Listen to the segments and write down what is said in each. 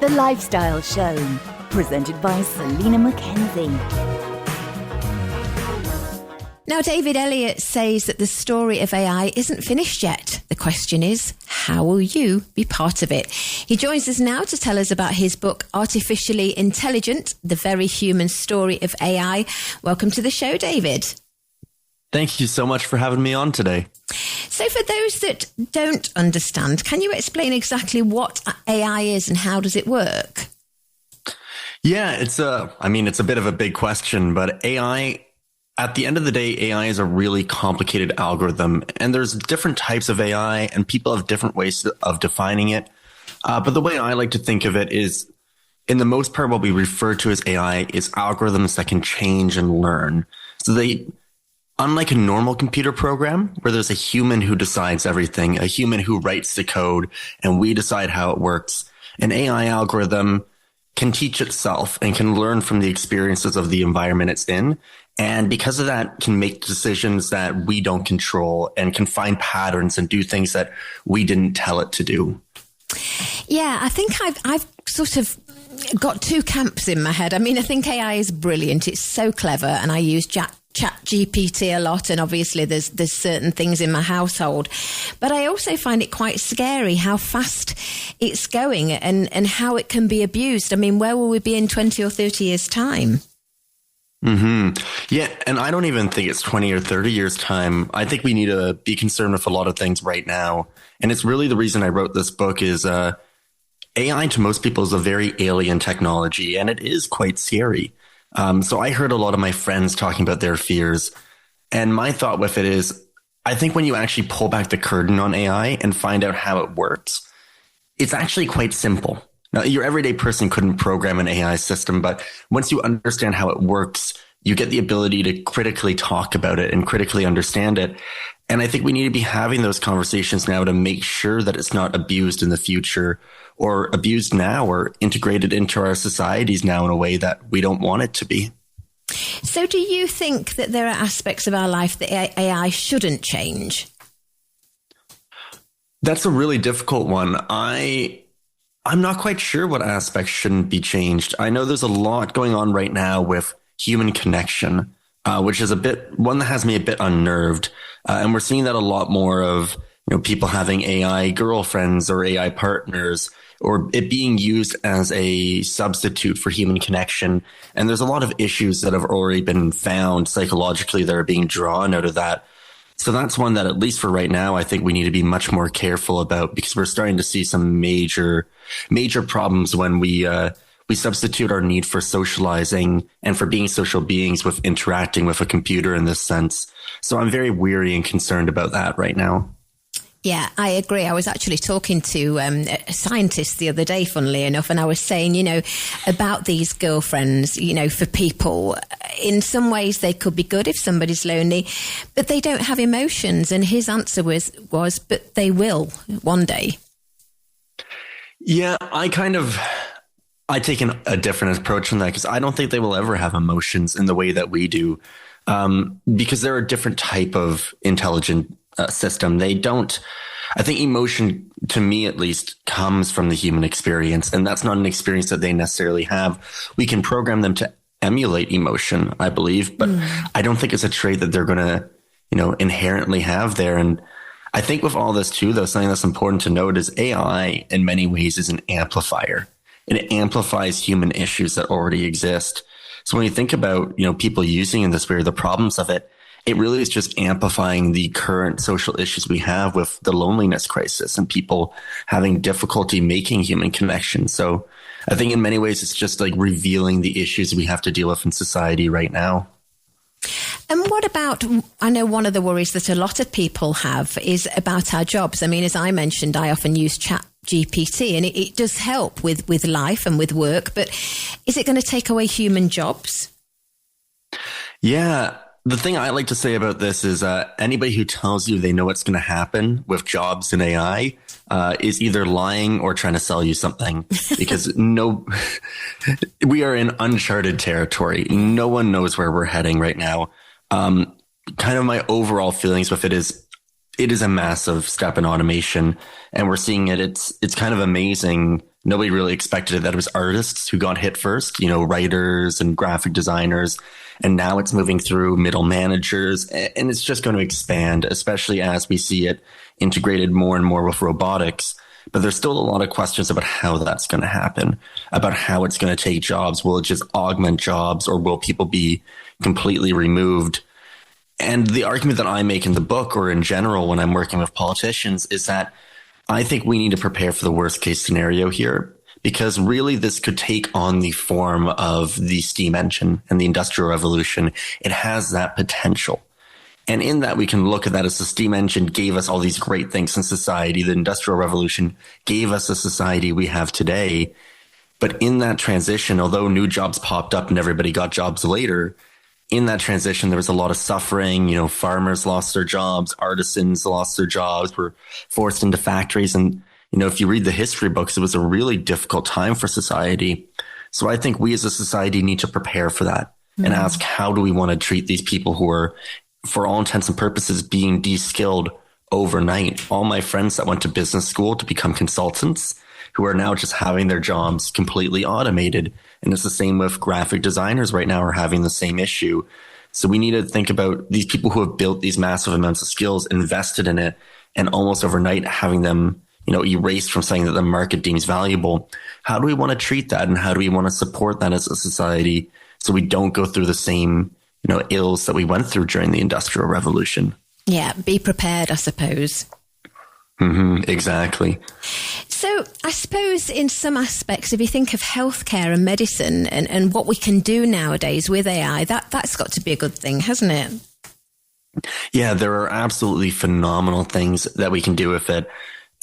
The Lifestyle Show, presented by Selina Mackenzie. Now, David Eliot says that the story of AI isn't finished yet. The question is, how will you be part of it? He joins us now to tell us about his book, Artificially Intelligent, The Very Human Story of AI. Welcome to the show, David. Thank you so much for having me on today. So for those that don't understand, can you explain exactly what AI is and how does it work? Yeah, it's a bit of a big question, but AI, at the end of the day, AI is a really complicated algorithm, and there's different types of AI and people have different ways of defining it. But the way I like to think of it is, in the most part, what we refer to as AI is algorithms that can change and learn. So unlike a normal computer program where there's a human who decides everything, a human who writes the code, and we decide how it works, an AI algorithm can teach itself and can learn from the experiences of the environment it's in. And because of that, can make decisions that we don't control and can find patterns and do things that we didn't tell it to do. Yeah, I think I've sort of got two camps in my head. I mean, I think AI is brilliant. It's so clever, and I use Chat GPT a lot, and obviously there's certain things in my household. But I also find it quite scary how fast it's going and how it can be abused. I mean, where will we be in 20 or 30 years' time? Yeah, and I don't even think it's 20 or 30 years' time. I think we need to be concerned with a lot of things right now. And it's really the reason I wrote this book is AI to most people is a very alien technology, and it is quite scary. So I heard a lot of my friends talking about their fears. And my thought with it is, I think when you actually pull back the curtain on AI and find out how it works, it's actually quite simple. Now, your everyday person couldn't program an AI system, but once you understand how it works, you get the ability to critically talk about it and critically understand it. And I think we need to be having those conversations now to make sure that it's not abused in the future or abused now or integrated into our societies now in a way that we don't want it to be. So do you think that there are aspects of our life that AI shouldn't change? That's a really difficult one. I'm not quite sure what aspects shouldn't be changed. I know there's a lot going on right now with human connection, which is one that has me a bit unnerved. And we're seeing that a lot more of, people having AI girlfriends or AI partners, or it being used as a substitute for human connection. And there's a lot of issues that have already been found psychologically that are being drawn out of that. So that's one that, at least for right now, I think we need to be much more careful about, because we're starting to see some major problems when we substitute our need for socializing and for being social beings with interacting with a computer in this sense. So I'm very weary and concerned about that right now. Yeah, I agree. I was actually talking to a scientist the other day, funnily enough, and I was saying, about these girlfriends, for people, in some ways they could be good if somebody's lonely, but they don't have emotions. And his answer was, but they will one day. Yeah, I take a different approach on that, because I don't think they will ever have emotions in the way that we do, because they're a different type of intelligent system. I think emotion, to me at least, comes from the human experience, and that's not an experience that they necessarily have. We can program them to emulate emotion, I believe, but I don't think it's a trait that they're going to, inherently have there. And I think with all this too, though, something that's important to note is AI in many ways is an amplifier. It amplifies human issues that already exist. So when you think about, people using in this way, the problems of it, it really is just amplifying the current social issues we have with the loneliness crisis and people having difficulty making human connections. So I think in many ways, it's just like revealing the issues we have to deal with in society right now. And what about, I know one of the worries that a lot of people have is about our jobs. I mean, as I mentioned, I often use Chat GPT, and it does help with life and with work, but is it going to take away human jobs? Yeah. The thing I like to say about this is anybody who tells you they know what's going to happen with jobs in AI is either lying or trying to sell you something, because we are in uncharted territory. No one knows where we're heading right now. Kind of my overall feelings with it is a massive step in automation, and we're seeing it. It's kind of amazing Nobody really expected it, that it was artists who got hit first, writers and graphic designers. And now it's moving through middle managers, and it's just going to expand, especially as we see it integrated more and more with robotics. But there's still a lot of questions about how that's going to happen, about how it's going to take jobs. Will it just augment jobs, or will people be completely removed? And the argument that I make in the book, or in general when I'm working with politicians, is that I think we need to prepare for the worst case scenario here, because really this could take on the form of the steam engine and the Industrial Revolution. It has that potential. And in that, we can look at that as the steam engine gave us all these great things in society. The Industrial Revolution gave us the society we have today. But in that transition, although new jobs popped up and everybody got jobs later, in that transition, there was a lot of suffering. Farmers lost their jobs, artisans lost their jobs, were forced into factories. And, if you read the history books, it was a really difficult time for society. So I think we as a society need to prepare for that and ask, how do we want to treat these people who are, for all intents and purposes, being de-skilled overnight? All my friends that went to business school to become consultants, who are now just having their jobs completely automated. And it's the same with graphic designers right now, are having the same issue. So we need to think about these people who have built these massive amounts of skills, invested in it, and almost overnight having them, erased from something that the market deems valuable. How do we want to treat that? And how do we want to support that as a society so we don't go through the same, ills that we went through during the Industrial Revolution? Yeah, be prepared, I suppose. Exactly. So I suppose in some aspects, if you think of healthcare and medicine and what we can do nowadays with AI, that's got to be a good thing, hasn't it? Yeah, there are absolutely phenomenal things that we can do with it.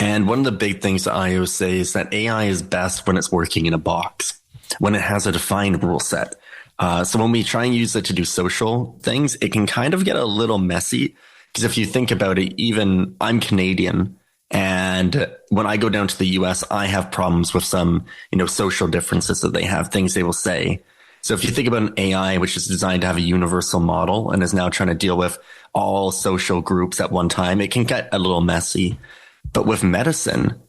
And one of the big things that I always say is that AI is best when it's working in a box, when it has a defined rule set. So when we try and use it to do social things, it can kind of get a little messy. Because if you think about it, even I'm Canadian, and when I go down to the US, I have problems with some, social differences that they have, things they will say. So if you think about an AI, which is designed to have a universal model and is now trying to deal with all social groups at one time, it can get a little messy. But with medicine,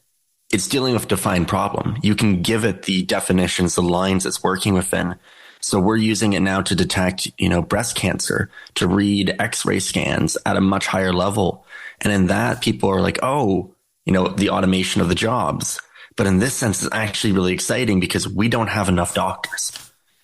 it's dealing with a defined problem. You can give it the definitions, the lines it's working within. So we're using it now to detect, breast cancer, to read X-ray scans at a much higher level. And in that, people are like, oh, the automation of the jobs. But in this sense, it's actually really exciting because we don't have enough doctors.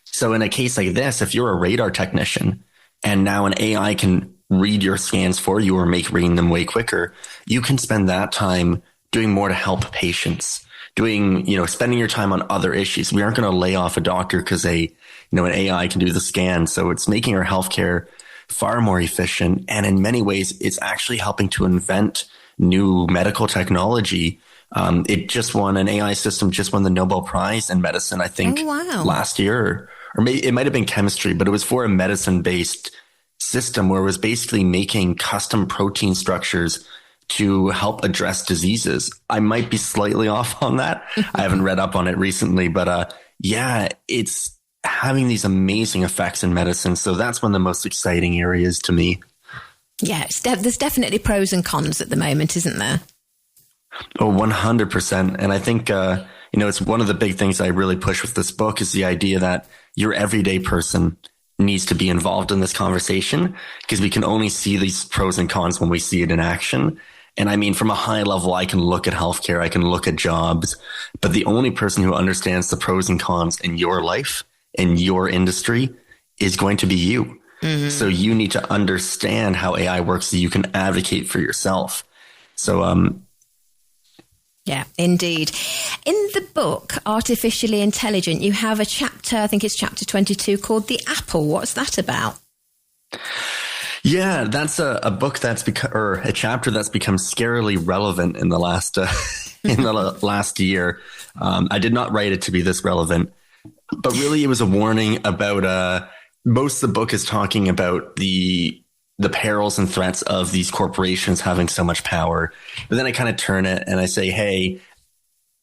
So in a case like this, if you're a radar technician and now an AI can read your scans for you or make reading them way quicker, you can spend that time doing more to help patients, spending your time on other issues. We aren't going to lay off a doctor because an AI can do the scan. So it's making our healthcare far more efficient. And in many ways, it's actually helping to invent new medical technology. An AI system just won the Nobel Prize in medicine, I think, last year, or maybe it might have been chemistry, but it was for a medicine-based system where it was basically making custom protein structures to help address diseases. I might be slightly off on that. I haven't read up on it recently, but it's having these amazing effects in medicine. So that's one of the most exciting areas to me. Yeah, there's definitely pros and cons at the moment, isn't there? Oh, 100%. And I think, it's one of the big things I really push with this book is the idea that your everyday person needs to be involved in this conversation, because we can only see these pros and cons when we see it in action. And I mean, from a high level, I can look at healthcare, I can look at jobs, but the only person who understands the pros and cons in your life, in your industry, is going to be you. Mm-hmm. So you need to understand how AI works so you can advocate for yourself. So, yeah, indeed. In the book, Artificially Intelligent, you have a chapter, I think it's chapter 22, called The Apple. What's that about? Yeah, that's a book that's become, or a chapter that's become scarily relevant in the last last year. I did not write it to be this relevant, but really it was a warning about most of the book is talking about the perils and threats of these corporations having so much power. But then I kind of turn it and I say, hey,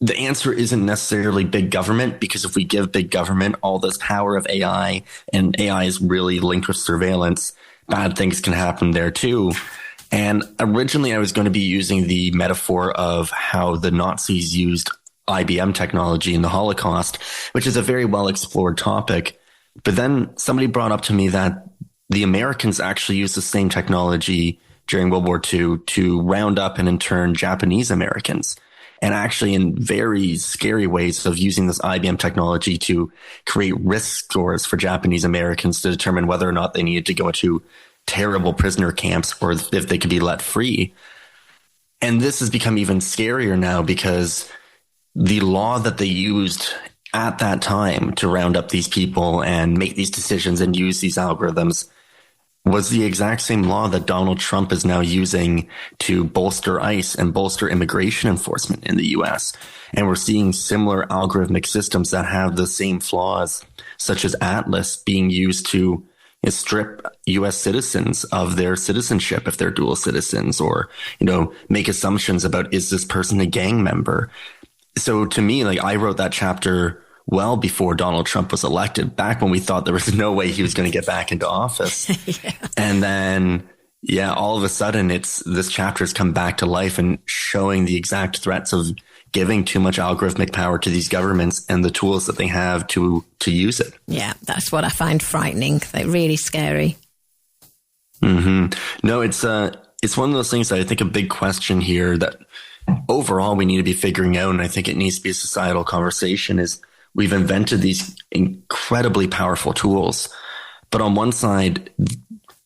the answer isn't necessarily big government, because if we give big government all this power of AI, and AI is really linked with surveillance, bad things can happen there too. And originally I was going to be using the metaphor of how the Nazis used IBM technology in the Holocaust, which is a very well explored topic. But then somebody brought up to me that the Americans actually used the same technology during World War II to round up and intern Japanese Americans. And actually in very scary ways of using this IBM technology to create risk scores for Japanese Americans to determine whether or not they needed to go into terrible prisoner camps or if they could be let free. And this has become even scarier now because the law that they used at that time to round up these people and make these decisions and use these algorithms was the exact same law that Donald Trump is now using to bolster ICE and bolster immigration enforcement in the US. And we're seeing similar algorithmic systems that have the same flaws, such as Atlas being used to strip US citizens of their citizenship if they're dual citizens, or, make assumptions about, is this person a gang member? So to me, I wrote that chapter well before Donald Trump was elected, back when we thought there was no way he was going to get back into office. Yeah. And then, all of a sudden this chapter has come back to life and showing the exact threats of giving too much algorithmic power to these governments and the tools that they have to use it. Yeah, that's what I find frightening. Like, really scary. Mm-hmm. No, it's one of those things that I think a big question here that overall we need to be figuring out, and I think it needs to be a societal conversation, is we've invented these incredibly powerful tools, but on one side,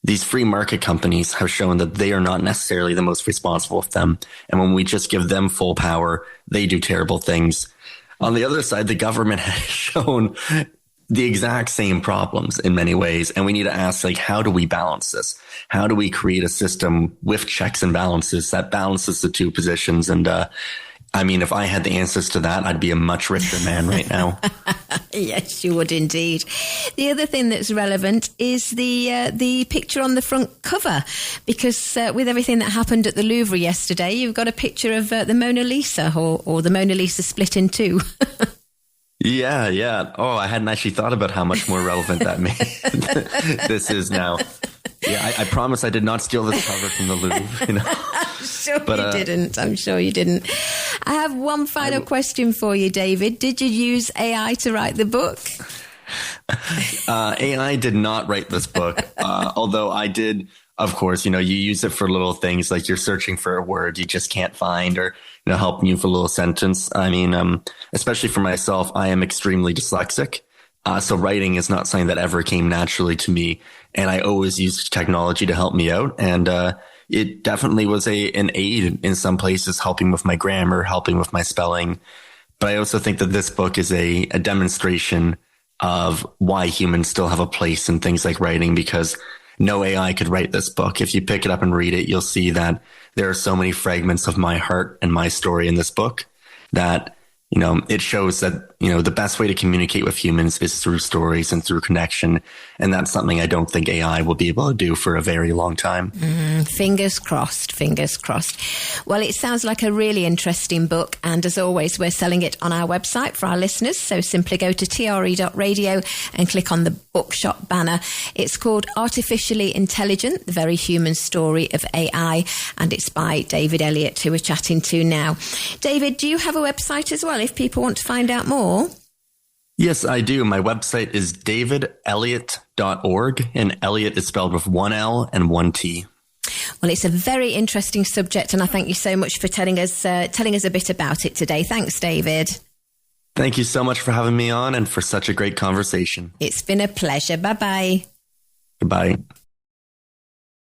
these free market companies have shown that they are not necessarily the most responsible of them. And when we just give them full power, they do terrible things. On the other side, the government has shown the exact same problems in many ways. And we need to ask, how do we balance this? How do we create a system with checks and balances that balances the two positions? And, if I had the answers to that, I'd be a much richer man right now. Yes, you would indeed. The other thing that's relevant is the picture on the front cover, because with everything that happened at the Louvre yesterday, you've got a picture of the Mona Lisa, or the Mona Lisa split in two. Yeah. Oh, I hadn't actually thought about how much more relevant that this is now. Yeah, I promise I did not steal this cover from the Louvre. I'm sure you didn't. I have one final question for you, David. Did you use AI to write the book? AI did not write this book, although I did. Of course, you use it for little things like you're searching for a word you just can't find, or helping you with a little sentence. Especially for myself, I am extremely dyslexic. So writing is not something that ever came naturally to me. And I always used technology to help me out. And it definitely was an aid in some places, helping with my grammar, helping with my spelling. But I also think that this book is a demonstration of why humans still have a place in things like writing, because no AI could write this book. If you pick it up and read it, you'll see that there are so many fragments of my heart and my story in this book that, it shows that, the best way to communicate with humans is through stories and through connection. And that's something I don't think AI will be able to do for a very long time. Fingers crossed. Well, it sounds like a really interesting book. And as always, we're selling it on our website for our listeners. So simply go to TRE.radio and click on the bookshop banner. It's called Artificially Intelligent, the Very Human Story of AI. And it's by David Eliot, who we're chatting to now. David, do you have a website as well if people want to find out more? Yes, I do. My website is davideliot.org, and Eliot is spelled with one L and one T. Well, it's a very interesting subject, and I thank you so much for telling us a bit about it today. Thanks, David. Thank you so much for having me on and for such a great conversation. It's been a pleasure. Bye-bye. Goodbye.